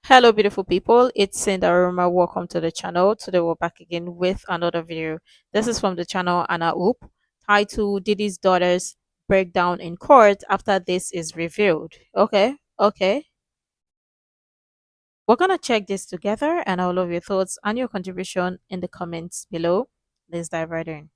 Hello, beautiful people. It's Sindafam. Welcome to the channel. Today we're back again with another video. This is from the channel Anna Oop, titled Diddy's Daughters Breakdown in Court After This is Revealed. Okay. We're gonna check this together, and I love your thoughts and your contribution in the comments below. Let's dive right in.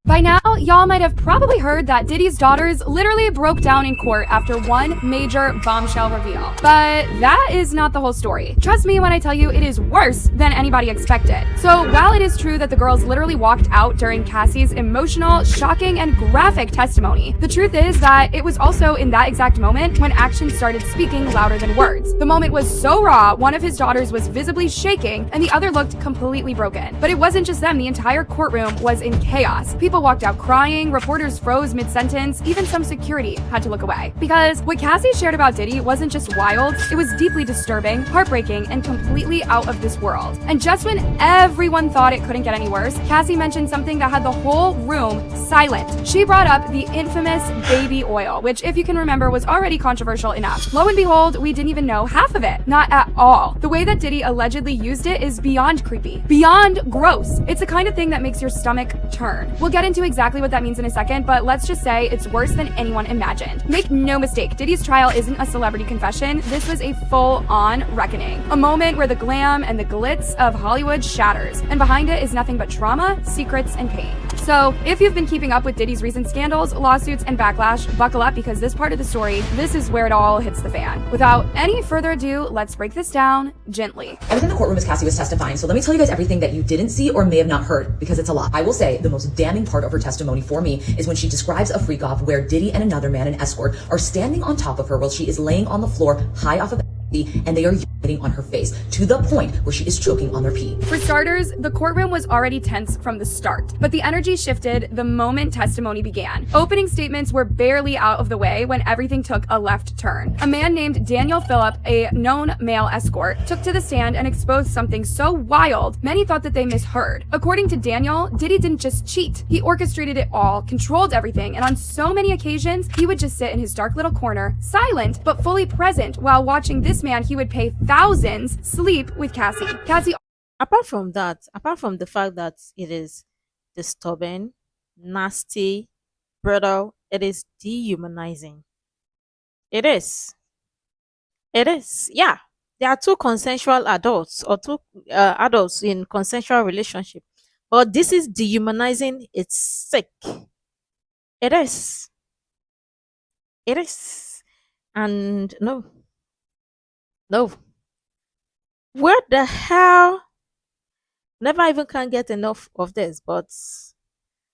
By now, y'all might have probably heard that Diddy's daughters literally broke down in court after one major bombshell reveal. But that is not the whole story. Trust me when I tell you it is worse than anybody expected. So while it is true that the girls literally walked out during Cassie's emotional, shocking, and graphic testimony, the truth is that it was also in that exact moment when actions started speaking louder than words. The moment was so raw, one of his daughters was visibly shaking and the other looked completely broken. But it wasn't just them, the entire courtroom was in chaos. People walked out crying, reporters froze mid-sentence, even some security had to look away. Because what Cassie shared about Diddy wasn't just wild, it was deeply disturbing, heartbreaking, and completely out of this world. And just when everyone thought it couldn't get any worse, Cassie mentioned something that had the whole room silent. She brought up the infamous baby oil, which, if you can remember, was already controversial enough. Lo and behold, we didn't even know half of it. Not at all. The way that Diddy allegedly used it is beyond creepy, beyond gross. It's the kind of thing that makes your stomach turn. We'll get into exactly what that means in a second, but let's just say it's worse than anyone imagined. Make no mistake, Diddy's trial isn't a celebrity confession. This was a full-on reckoning. A moment where the glam and the glitz of Hollywood shatters, and behind it is nothing but trauma, secrets, and pain. So, if you've been keeping up with Diddy's recent scandals, lawsuits, and backlash, buckle up because this part of the story, this is where it all hits the fan. Without any further ado, let's break this down gently. I was in the courtroom as Cassie was testifying, so let me tell you guys everything that you didn't see or may have not heard, because it's a lot. I will say the most damning part of her testimony for me is when she describes a freak-off where Diddy and another man, an escort, are standing on top of her while she is laying on the floor high off of and they are urinating on her face to the point where she is choking on their pee. For starters, the courtroom was already tense from the start, but the energy shifted the moment testimony began. Opening statements were barely out of the way when everything took a left turn. A man named Daniel Phillip, a known male escort, took to the stand and exposed something so wild, many thought that they misheard. According to Daniel, Diddy didn't just cheat. He orchestrated it all, controlled everything, and on so many occasions, he would just sit in his dark little corner, silent but fully present, while watching this man he would pay thousands sleep with Cassie. Apart from the fact that it is disturbing, nasty, brutal, it is dehumanizing. It is. Yeah. There are two consensual adults or two adults in consensual relationship. But this is dehumanizing. It's sick. It is. And no. Where the hell? Never even can get enough of this, but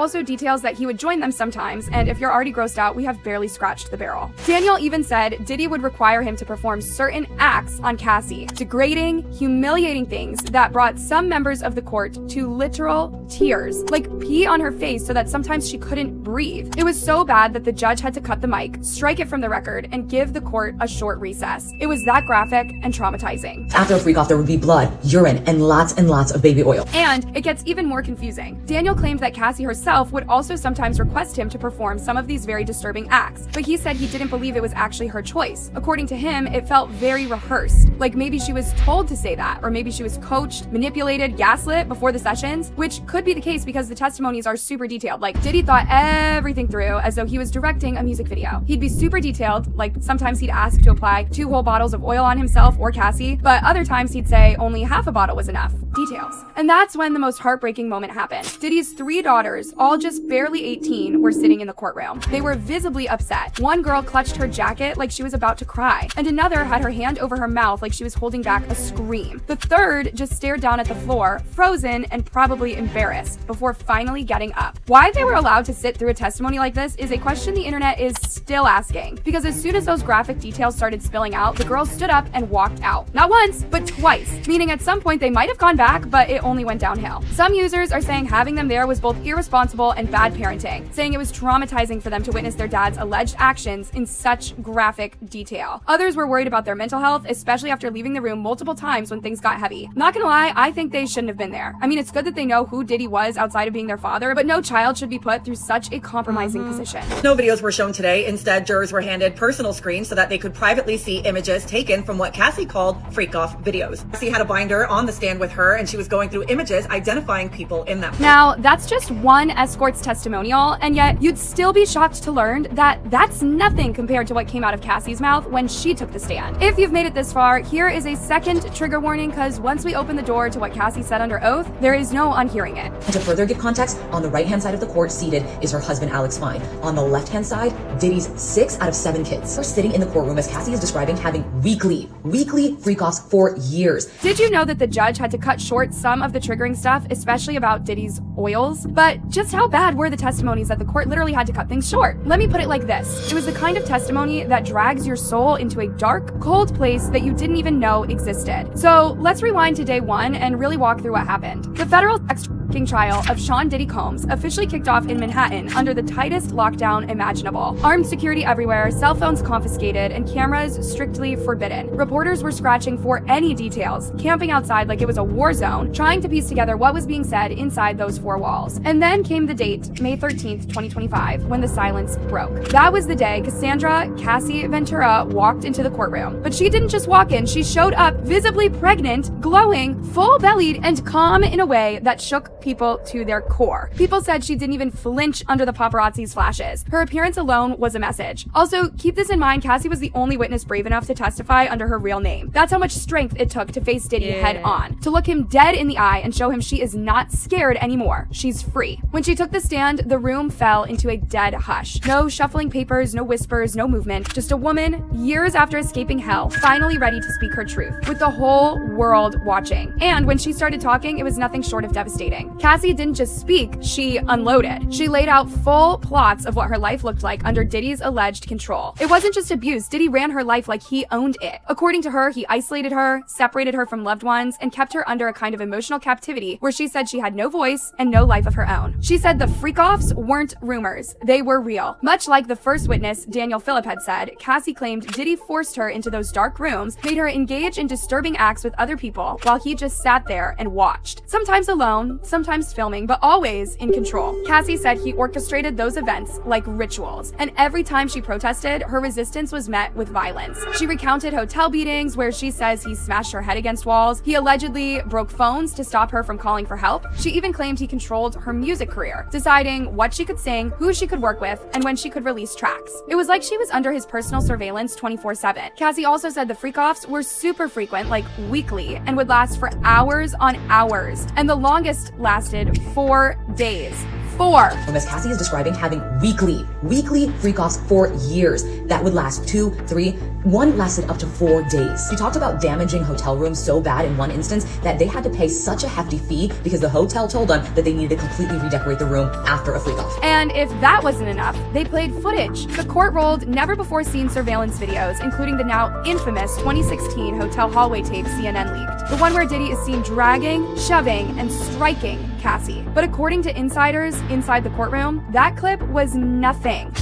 Also details that he would join them sometimes, and if you're already grossed out, we have barely scratched the barrel. Daniel even said Diddy would require him to perform certain acts on Cassie, degrading, humiliating things that brought some members of the court to literal tears, like pee on her face so that sometimes she couldn't breathe. It was so bad that the judge had to cut the mic, strike it from the record, and give the court a short recess. It was that graphic and traumatizing. After a freak-off, there would be blood, urine, and lots of baby oil. And it gets even more confusing. Daniel claimed that Cassie herself would also sometimes request him to perform some of these very disturbing acts, but he said he didn't believe it was actually her choice. According to him, it felt very rehearsed, like maybe she was told to say that, or maybe she was coached, manipulated, gaslit before the sessions, which could be the case because the testimonies are super detailed. Like, Diddy thought everything through as though he was directing a music video. He'd be super detailed, like sometimes he'd ask to apply 2 whole bottles of oil on himself or Cassie, but other times he'd say only half a bottle was enough. Details. And that's when the most heartbreaking moment happened. Diddy's 3 daughters, all just barely 18, were sitting in the courtroom. They were visibly upset. One girl clutched her jacket like she was about to cry, and another had her hand over her mouth like she was holding back a scream. The third just stared down at the floor, frozen and probably embarrassed, before finally getting up. Why they were allowed to sit through a testimony like this is a question the internet is still asking, because as soon as those graphic details started spilling out, the girls stood up and walked out. Not once, but twice, meaning at some point they might have gone back back, but it only went downhill. Some users are saying having them there was both irresponsible and bad parenting, saying it was traumatizing for them to witness their dad's alleged actions in such graphic detail. Others were worried about their mental health, especially after leaving the room multiple times when things got heavy. Not gonna lie, I think they shouldn't have been there. I mean, it's good that they know who Diddy was outside of being their father, but no child should be put through such a compromising position. No videos were shown today. Instead, jurors were handed personal screens so that they could privately see images taken from what Cassie called freak-off videos. Cassie had a binder on the stand with her, and she was going through images identifying people in them. Now, that's just one escort's testimonial, and yet you'd still be shocked to learn that that's nothing compared to what came out of Cassie's mouth when she took the stand. If you've made it this far, here is a second trigger warning, because once we open the door to what Cassie said under oath, there is no unhearing it. And to further give context, on the right-hand side of the court seated is her husband, Alex Fine. On the left-hand side, Diddy's 6 out of 7 kids are sitting in the courtroom as Cassie is describing having weekly freak-offs for years. Did you know that the judge had to cut short some of the triggering stuff, especially about Diddy's oils? But just how bad were the testimonies that the court literally had to cut things short? Let me put it like this. It was the kind of testimony that drags your soul into a dark, cold place that you didn't even know existed. So let's rewind to day 1 and really walk through what happened. The federal sex trafficking trial of Sean Diddy Combs officially kicked off in Manhattan under the tightest lockdown imaginable. Armed security everywhere, cell phones confiscated, and cameras strictly forbidden. Reporters were scratching for any details, camping outside like it was a war zone, trying to piece together what was being said inside those 4 walls. And then came the date, May 13th, 2025, when the silence broke. That was the day Cassandra Cassie Ventura walked into the courtroom. But she didn't just walk in, she showed up visibly pregnant, glowing, full-bellied, and calm in a way that shook people to their core. People said she didn't even flinch under the paparazzi's flashes. Her appearance alone was a message. Also, keep this in mind, Cassie was the only witness brave enough to testify under her real name. That's how much strength it took to face Diddy head on, to look him dead in the eye and show him she is not scared anymore. She's free. When she took the stand, the room fell into a dead hush. No shuffling papers, no whispers, no movement. Just a woman, years after escaping hell, finally ready to speak her truth, with the whole world watching. And when she started talking, it was nothing short of devastating. Cassie didn't just speak, she unloaded. She laid out full plots of what her life looked like under Diddy's alleged control. It wasn't just abuse, Diddy ran her life like he owned it. According to her, he isolated her, separated her from loved ones, and kept her under a kind of emotional captivity where she said she had no voice and no life of her own. She said the freak-offs weren't rumors, they were real. Much like the first witness, Daniel Phillip, had said, Cassie claimed Diddy forced her into those dark rooms, made her engage in disturbing acts with other people, while he just sat there and watched. Sometimes alone, sometimes filming, but always in control. Cassie said he orchestrated those events like rituals, and every time she protested, her resistance was met with violence. She recounted hotel beatings where she says he smashed her head against walls. He allegedly broke phones to stop her from calling for help. She even claimed he controlled her music career, deciding what she could sing, who she could work with, and when she could release tracks. It was like she was under his personal surveillance 24/7. Cassie also said the freak-offs were super frequent, like weekly, and would last for hours on hours, and the longest lasted 4 days. 4. As Cassie is describing having weekly freak-offs for years that would last 2, 3, one lasted up to 4 days. She talked about damaging hotel rooms so bad in one instance that they had to pay such a hefty fee because the hotel told them that they needed to completely redecorate the room after a freak-off. And if that wasn't enough, they played footage. The court rolled never-before-seen surveillance videos, including the now infamous 2016 hotel hallway tape CNN leaked. The one where Diddy is seen dragging, shoving, and striking Cassie. But according to insiders inside the courtroom, that clip was nothing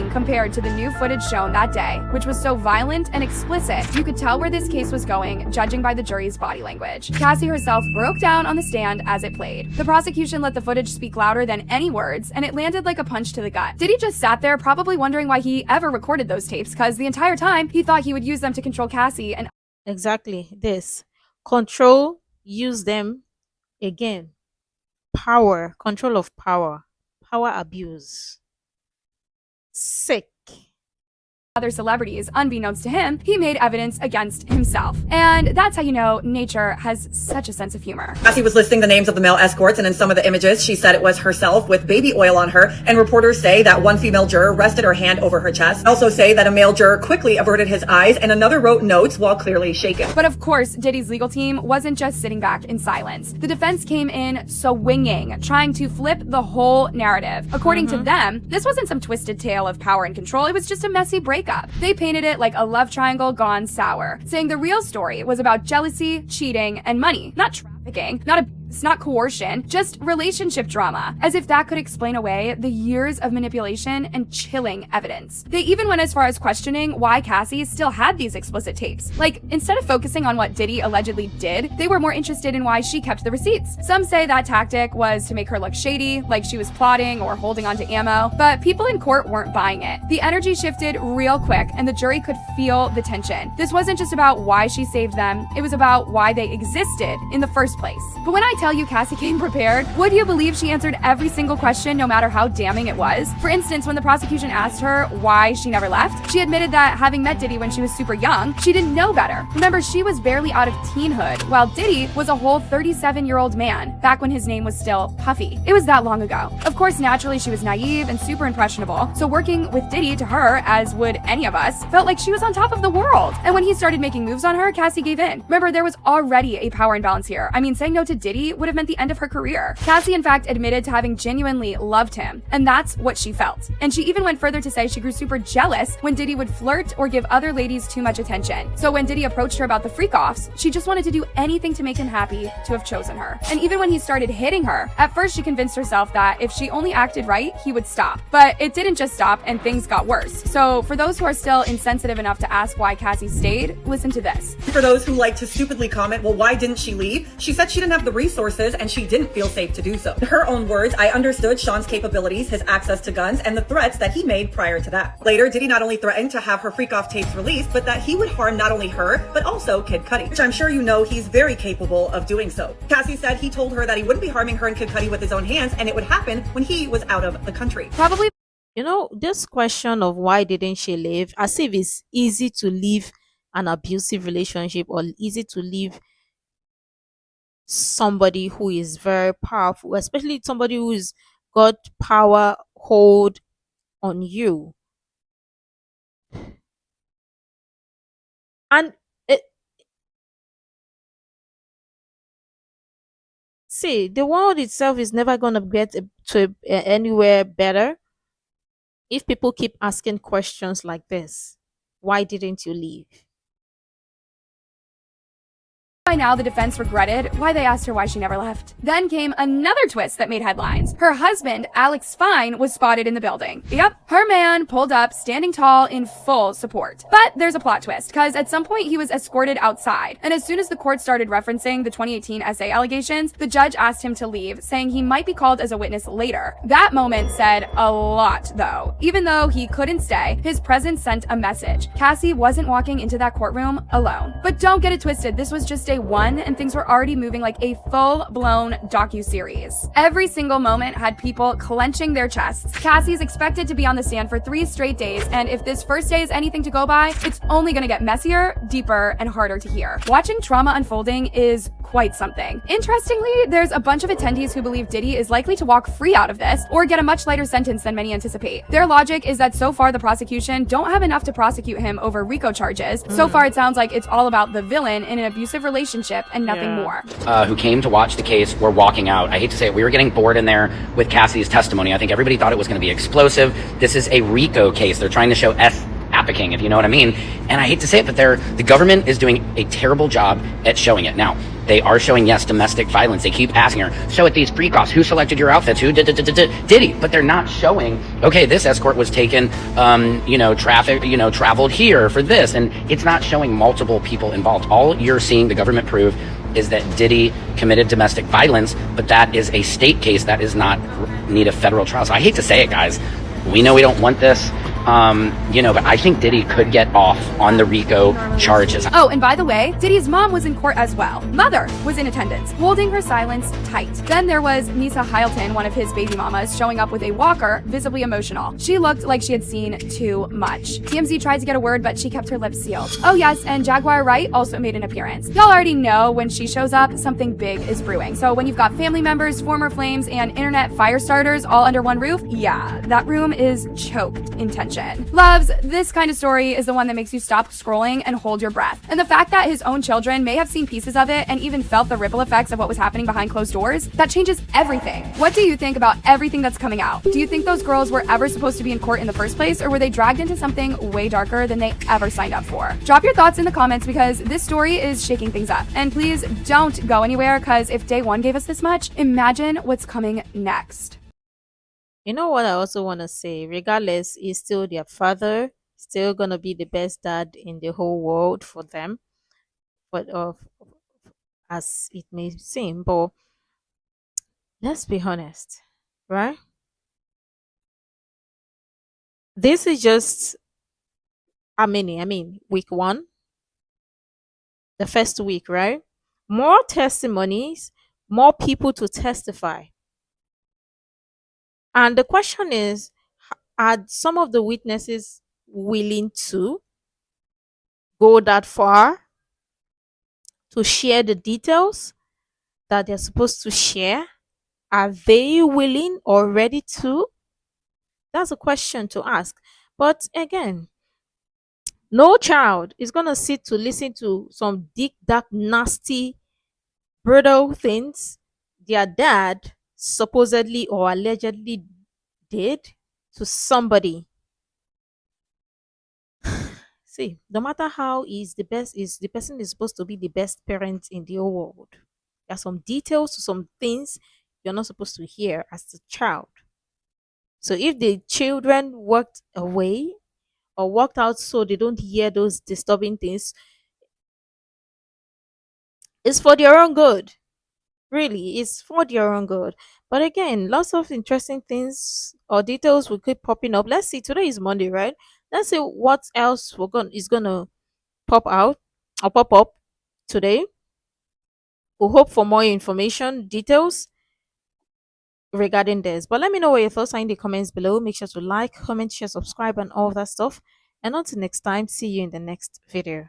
compared to the new footage shown that day, which was so violent and explicit. You could tell where this case was going, judging by the jury's body language. Cassie herself broke down on the stand as it played. The prosecution let the footage speak louder than any words, and it landed like a punch to the gut. Diddy just sat there probably wondering why he ever recorded those tapes, because the entire time he thought he would use them to control Cassie and Exactly this. Control, use them again. Power, control of power, power abuse. Sick. other celebrities. Unbeknownst to him, he made evidence against himself. And that's how you know nature has such a sense of humor. Cassie was listing the names of the male escorts, and in some of the images, she said it was herself with baby oil on her, and reporters say that one female juror rested her hand over her chest. Also say that a male juror quickly averted his eyes, and another wrote notes while clearly shaken. But of course, Diddy's legal team wasn't just sitting back in silence. The defense came in swinging, trying to flip the whole narrative. According to them, this wasn't some twisted tale of power and control, it was just a messy breakup. They painted it like a love triangle gone sour, saying the real story was about jealousy, cheating, and money, not trafficking trafficking, not abuse, not coercion, just relationship drama, as if that could explain away the years of manipulation and chilling evidence. They even went as far as questioning why Cassie still had these explicit tapes. Like, instead of focusing on what Diddy allegedly did, they were more interested in why she kept the receipts. Some say that tactic was to make her look shady, like she was plotting or holding onto ammo, but people in court weren't buying it. The energy shifted real quick, and the jury could feel the tension. This wasn't just about why she saved them, it was about why they existed in the first place. But when I tell you Cassie came prepared, would you believe she answered every single question no matter how damning it was? For instance, when the prosecution asked her why she never left, she admitted that having met Diddy when she was super young, she didn't know better. Remember, she was barely out of teenhood, while Diddy was a whole 37-year-old man, back when his name was still Puffy. It was that long ago. Of course, naturally, she was naive and super impressionable, so working with Diddy to her, as would any of us, felt like she was on top of the world. And when he started making moves on her, Cassie gave in. Remember, there was already a power imbalance here. I mean, saying no to Diddy would have meant the end of her career. Cassie, in fact, admitted to having genuinely loved him, and that's what she felt. And she even went further to say she grew super jealous when Diddy would flirt or give other ladies too much attention. So when Diddy approached her about the freak-offs, she just wanted to do anything to make him happy to have chosen her. And even when he started hitting her, at first she convinced herself that if she only acted right, he would stop. But it didn't just stop, and things got worse. So for those who are still insensitive enough to ask why Cassie stayed, listen to this. For those who like to stupidly comment, well, why didn't she leave? She said she didn't have the resources and she didn't feel safe to do so. In her own words, I understood Sean's capabilities, his access to guns, and the threats that he made prior to that. Later, Diddy not only threatened to have her freak-off tapes released, but that he would harm not only her, but also Kid Cudi, which I'm sure you know he's very capable of doing so. Cassie said he told her that he wouldn't be harming her and Kid Cudi with his own hands, and it would happen when he was out of the country. Probably You know, this question of why didn't she leave, as if it's easy to leave an abusive relationship or easy to leave somebody who is very powerful, especially somebody who's got power hold on you. And see, the world itself is never going to get anywhere better if people keep asking questions like this. Why didn't you leave? by now, the defense regretted why they asked her why she never left. Then came another twist that made headlines. Her husband, Alex Fine, was spotted in the building. Yep, her man pulled up, standing tall in full support. But there's a plot twist, because at some point he was escorted outside. And as soon as the court started referencing the 2018 SA allegations, the judge asked him to leave, saying he might be called as a witness later. That moment said a lot, though. Even though he couldn't stay, his presence sent a message. Cassie wasn't walking into that courtroom alone. But don't get it twisted, this was just day one, and things were already moving like a full-blown docu-series. Every single moment had people clenching their chests. Cassie's expected to be on the stand for 3 straight days, and if this first day is anything to go by, it's only gonna get messier, deeper, and harder to hear. Watching trauma unfolding is quite something. Interestingly, there's a bunch of attendees who believe Diddy is likely to walk free out of this, or get a much lighter sentence than many anticipate. Their logic is that so far the prosecution don't have enough to prosecute him over RICO charges. So far it sounds like it's all about the villain in an abusive relationship and nothing more. Who came to watch the case were walking out. I hate to say it, we were getting bored in there with Cassie's testimony. I think everybody thought it was going to be explosive. This is a RICO case. They're trying to show appicking, if you know what I mean. And I hate to say it, but the government is doing a terrible job at showing it. Now, they are showing, yes, domestic violence. They keep asking her, so at these freak-offs, who selected your outfits? Who Diddy? But they're not showing, okay, this escort was taken, traveled here for this. And it's not showing multiple people involved. All you're seeing the government prove is that Diddy committed domestic violence, but that is a state case that is not need a federal trial. So I hate to say it, guys. We know we don't want this, but I think Diddy could get off on the RICO charges. Oh, and by the way, Diddy's mom was in court as well. Mother was in attendance, holding her silence tight. Then there was Nisa Hylton, one of his baby mamas, showing up with a walker, visibly emotional. She looked like she had seen too much. TMZ tried to get a word, but she kept her lips sealed. Oh yes, and Jaguar Wright also made an appearance. Y'all already know when she shows up, something big is brewing. So when you've got family members, former flames, and internet fire starters all under one roof, yeah, that room is choked in tension. attention. Loves, this kind of story is the one that makes you stop scrolling and hold your breath. And the fact that his own children may have seen pieces of it and even felt the ripple effects of what was happening behind closed doors, that changes everything. What do you think about everything that's coming out? Do you think those girls were ever supposed to be in court in the first place, or were they dragged into something way darker than they ever signed up for? Drop your thoughts in the comments because this story is shaking things up. And please don't go anywhere, because if day one gave us this much, imagine what's coming next. You know what I also want to say? Regardless, he's still their father, still gonna be the best dad in the whole world for them. But as it may seem, but let's be honest, right? This is just week one, the first week, right? More testimonies, more people to testify. And the question is, are some of the witnesses willing to go that far to share the details that they're supposed to share? Are they willing or ready to? That's a question to ask. But again, no child is going to sit to listen to some deep, dark, nasty, brutal things their dad supposedly or allegedly did to somebody. See, no matter how is the best, is the person is supposed to be the best parent in the whole world. There are some details to some things you're not supposed to hear as a child. So if the children walked away or walked out so they don't hear those disturbing things, it's for their own good. Really, it's for their own good. But again, lots of interesting things or details will keep popping up. Let's see, today is Monday, right? Let's see what else is gonna pop out or pop up today. We hope for more information, details regarding this. But let me know what your thoughts are in the comments below. Make sure to like, comment, share, subscribe, and all that stuff. And until next time, see you in the next video.